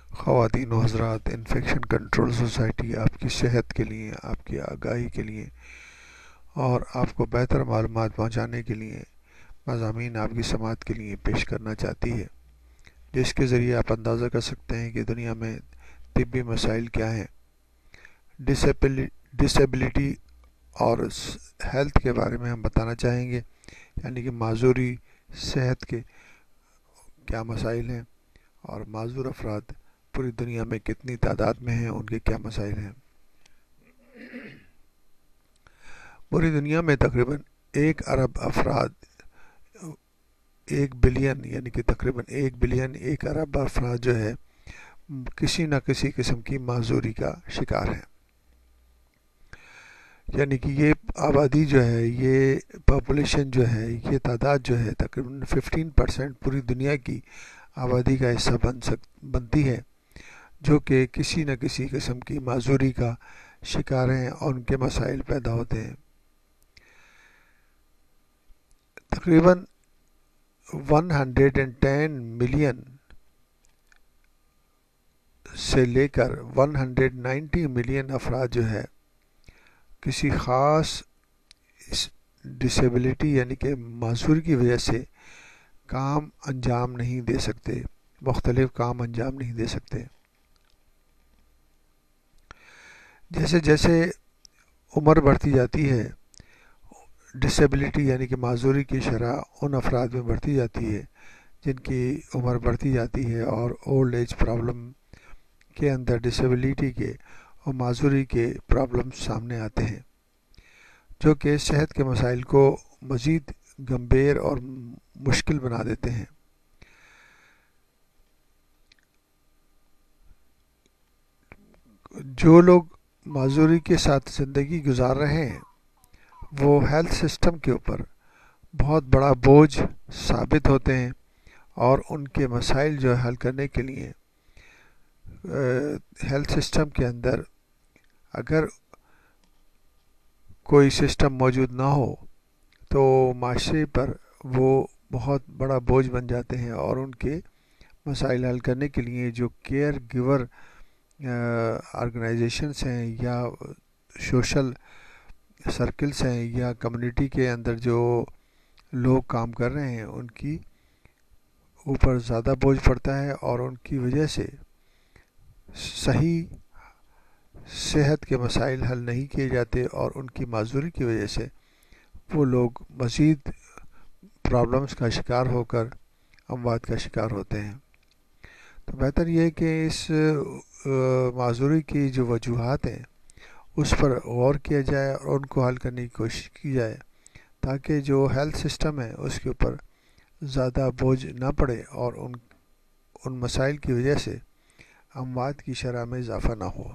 خواتین و حضرات، انفیکشن کنٹرول سوسائٹی آپ کی صحت کے لیے، آپ کی آگاہی کے لیے اور آپ کو بہتر معلومات پہنچانے کے لیے مضامین آپ کی سماعت کے لیے پیش کرنا چاہتی ہے، جس کے ذریعے آپ اندازہ کر سکتے ہیں کہ دنیا میں طبی مسائل کیا ہیں۔ ڈسیبلٹی اور ہیلتھ کے بارے میں ہم بتانا چاہیں گے، یعنی کہ معذوری صحت کے کیا مسائل ہیں اور معذور افراد پوری دنیا میں کتنی تعداد میں ہیں، ان کے کیا مسائل ہیں۔ پوری دنیا میں تقریباً 1 ارب افراد 1 بلین، یعنی کہ تقریباً 1 بلین 1 ارب افراد جو ہے کسی نہ کسی قسم کی معذوری کا شکار ہیں، یعنی کہ یہ آبادی جو ہے، یہ پاپولیشن جو ہے، یہ تعداد جو ہے تقریباً 15% پوری دنیا کی آبادی کا حصہ بنتی ہے، جو کہ کسی نہ کسی قسم کی معذوری کا شکار ہیں اور ان کے مسائل پیدا ہوتے ہیں۔ تقریباً 110 ملین سے لے کر 190 ملین افراد جو ہے کسی خاص ڈسیبلٹی یعنی کہ معذوری کی وجہ سے کام انجام نہیں دے سکتے، مختلف کام انجام نہیں دے سکتے۔ جیسے جیسے عمر بڑھتی جاتی ہے، ڈسیبلٹی یعنی کہ معذوری کی شرح ان افراد میں بڑھتی جاتی ہے جن کی عمر بڑھتی جاتی ہے اور اولڈ ایج پرابلم کے اندر ڈسیبلٹی کے اور معذوری کے پرابلم سامنے آتے ہیں، جو کہ صحت کے مسائل کو مزید گمبھیر اور مشکل بنا دیتے ہیں۔ جو لوگ معذوری کے ساتھ زندگی گزار رہے ہیں وہ ہیلتھ سسٹم کے اوپر بہت بڑا بوجھ ثابت ہوتے ہیں، اور ان کے مسائل جو حل کرنے کے لیے ہیلتھ سسٹم کے اندر اگر کوئی سسٹم موجود نہ ہو تو معاشرے پر وہ بہت بڑا بوجھ بن جاتے ہیں، اور ان کے مسائل حل کرنے کے لیے جو کیئر گیور آرگنائزیشنس ہیں یا سوشل سرکلز ہیں یا کمیونٹی کے اندر جو لوگ کام کر رہے ہیں، ان کی اوپر زیادہ بوجھ پڑتا ہے، اور ان کی وجہ سے صحیح صحت کے مسائل حل نہیں کیے جاتے، اور ان کی معذوری کی وجہ سے وہ لوگ مزید پرابلمس کا شکار ہو کر اموات کا شکار ہوتے ہیں۔ تو بہتر یہ ہے کہ اس معذوری کی جو وجوہات ہیں اس پر غور کیا جائے اور ان کو حل کرنے کی کوشش کی جائے، تاکہ جو ہیلتھ سسٹم ہے اس کے اوپر زیادہ بوجھ نہ پڑے اور ان مسائل کی وجہ سے اموات کی شرح میں اضافہ نہ ہو۔